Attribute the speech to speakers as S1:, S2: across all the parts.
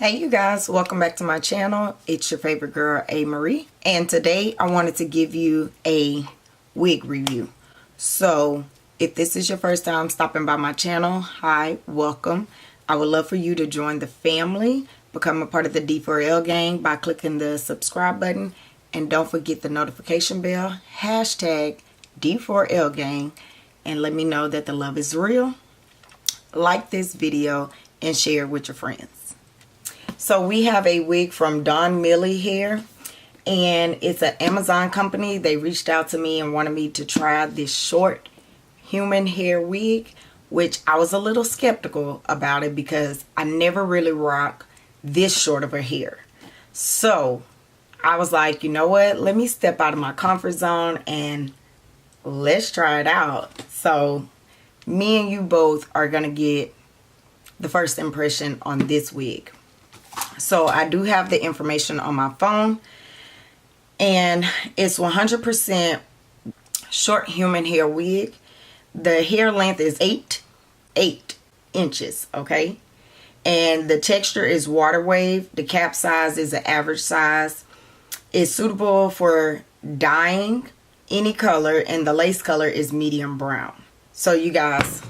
S1: Hey you guys, welcome back to my channel. It's your favorite girl, A.MaRee, and today I wanted to give you a wig review. So if this is your first time stopping by my channel, hi, welcome. I would love for you to join the family, become a part of the D4L gang by clicking the subscribe button, and don't forget the notification bell, hashtag D4L gang, and let me know that the love is real. Like this video and share it with your friends. So we have a wig from Donmily here, and it's an Amazon company. They reached out to me and wanted me to try this short human hair wig, which I was a little skeptical about it because I never really rock this short of a hair. So I was like, you know what, let me step out of my comfort zone and let's try it out. So me and you both are gonna get the first impression on this wig. So I do have the information on my phone, and it's 100% short human hair wig. The hair length is 8 inches, okay? And the texture is water wave. The cap size is an average size. It's suitable for dyeing any color, and the lace color is medium brown. So you guys,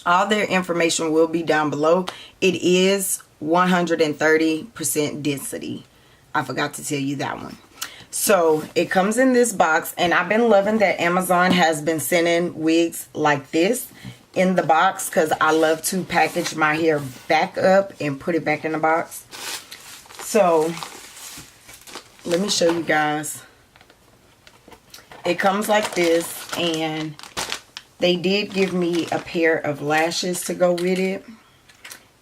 S1: all their information will be down below. It is 130% density. I forgot to tell you that one. So it comes in this box, and I've been loving that Amazon has been sending wigs like this in the box because I love to package my hair back up and put it back in the box. So let me show you guys. It comes like this, and they did give me a pair of lashes to go with it.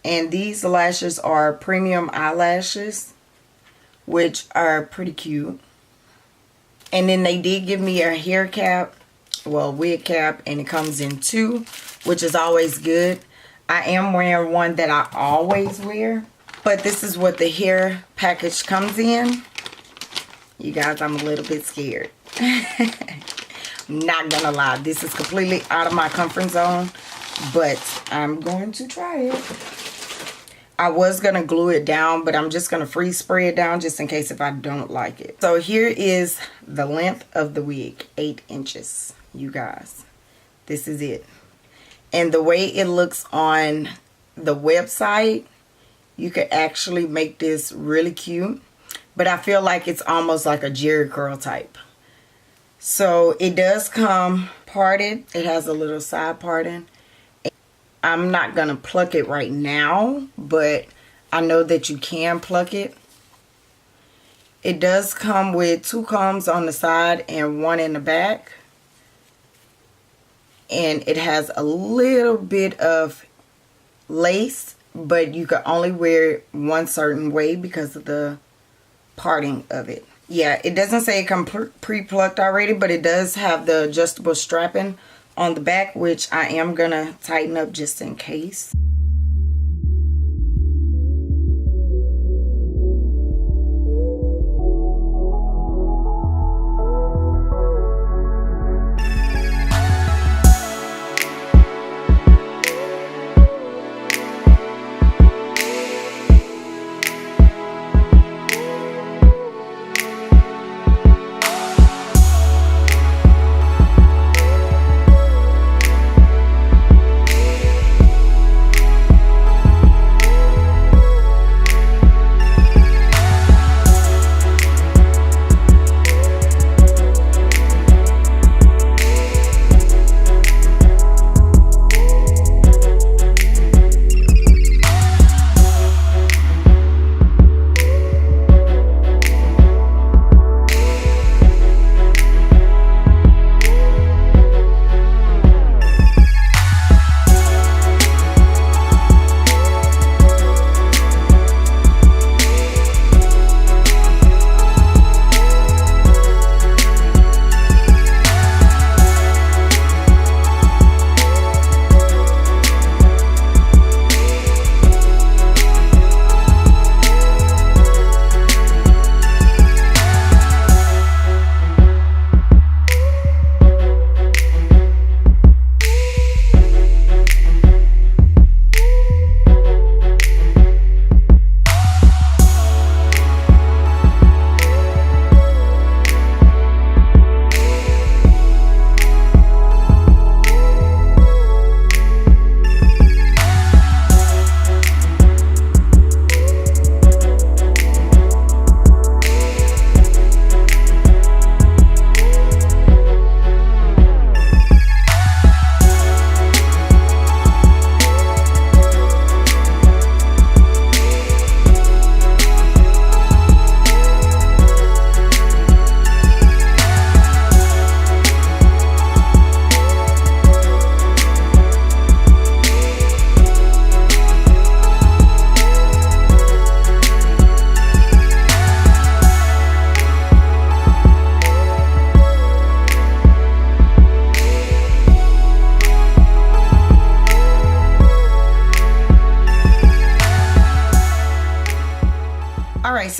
S1: And these lashes are premium eyelashes, which are pretty cute. And then they did give me a hair cap, well, wig cap, and it comes in 2, which is always good. I am wearing one that I always wear, but this is what the hair package comes in. You guys, I'm a little bit scared. I'm not gonna lie, this is completely out of my comfort zone, but I'm going to try it. I was going to glue it down, but I'm just going to freeze spray it down just in case if I don't like it. So here is the length of the wig, 8 inches, you guys. This is it. And the way it looks on the website, you could actually make this really cute. But I feel like it's almost like a jerry curl type. So it does come parted. It has a little side parting. I'm not going to pluck it right now, but I know that you can pluck it. It does come with 2 combs on the side and 1 in the back. And it has a little bit of lace, but you can only wear it one certain way because of the parting of it. Yeah, it doesn't say it comes pre-plucked already, but it does have the adjustable strapping on the back, which I am gonna tighten up just in case.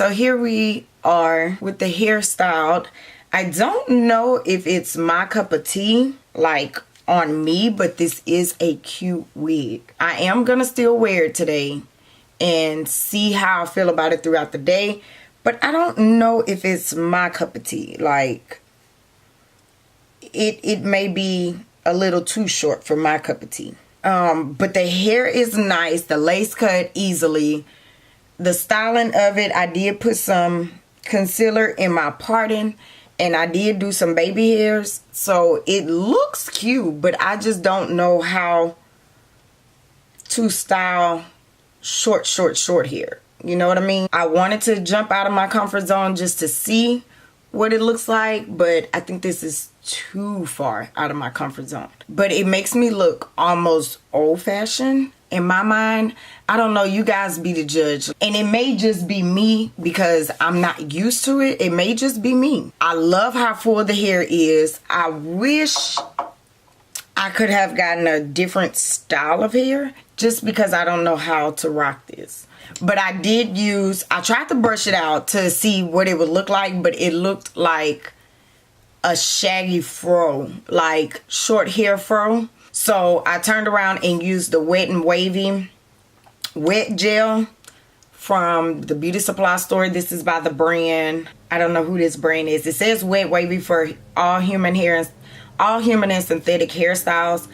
S1: so here we are with the hairstyle. I don't know if it's my cup of tea, like on me, but this is a cute wig. I am gonna still wear it today and see how I feel about it throughout the day, but I don't know if it's my cup of tea. Like, it may be a little too short for my cup of tea. But the hair is nice. The lace cut easily. The styling of it, I did put some concealer in my parting, and I did do some baby hairs, so it looks cute, but I just don't know how to style short hair. You know what I mean? I wanted to jump out of my comfort zone just to see what it looks like, but I think this is too far out of my comfort zone. But it makes me look almost old-fashioned in my mind. I don't know, you guys be the judge. And it may just be me because I'm not used to it. It may just be me. I love how full the hair is. I wish I could have gotten a different style of hair just because I don't know how to rock this. But I tried to brush it out to see what it would look like, but it looked like a shaggy fro, like short hair fro. So I turned around and used the Wet n Wavy wet gel from the beauty supply store. This is by the brand, I don't know who this brand is. It says Wet Wavy for all human hair, all human and synthetic hairstyles,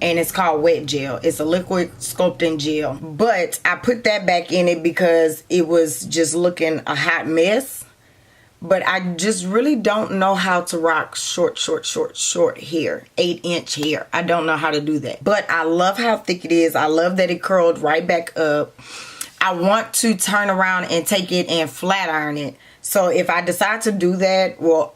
S1: and it's called wet gel. It's a liquid sculpting gel, but I put that back in it because it was just looking a hot mess. But I just really don't know how to rock short hair, 8-inch hair. I don't know how to do that. But I love how thick it is. I love that it curled right back up. I want to turn around and take it and flat iron it. So if I decide to do that, well,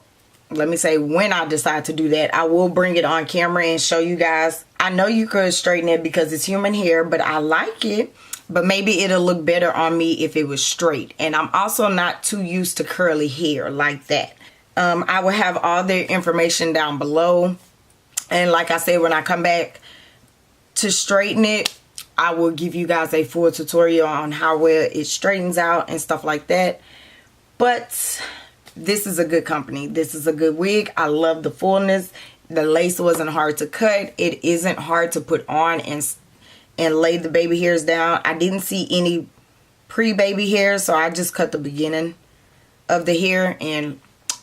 S1: let me say when I decide to do that, I will bring it on camera and show you guys. I know you could straighten it because it's human hair, but I like it. But maybe it'll look better on me if it was straight. And I'm also not too used to curly hair like that. I will have all the information down below. And like I said, when I come back to straighten it, I will give you guys a full tutorial on how well it straightens out and stuff like that. But this is a good company. This is a good wig. I love the fullness. The lace wasn't hard to cut. It isn't hard to put on and lay the baby hairs down. I didn't see any pre-baby hairs, so I just cut the beginning of the hair and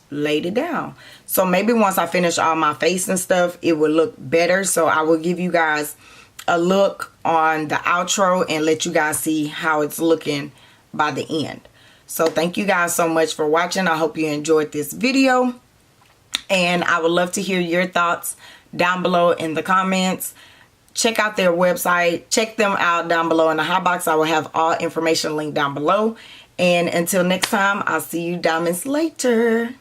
S1: laid it down. So maybe once I finish all my face and stuff, it will look better. So I will give you guys a look on the outro and let you guys see how it's looking by the end. So thank you guys so much for watching. I hope you enjoyed this video, and I would love to hear your thoughts down below in the comments. Check out their website. Check them out down below in the hot box. I will have all information linked down below. And until next time, I'll see you diamonds later.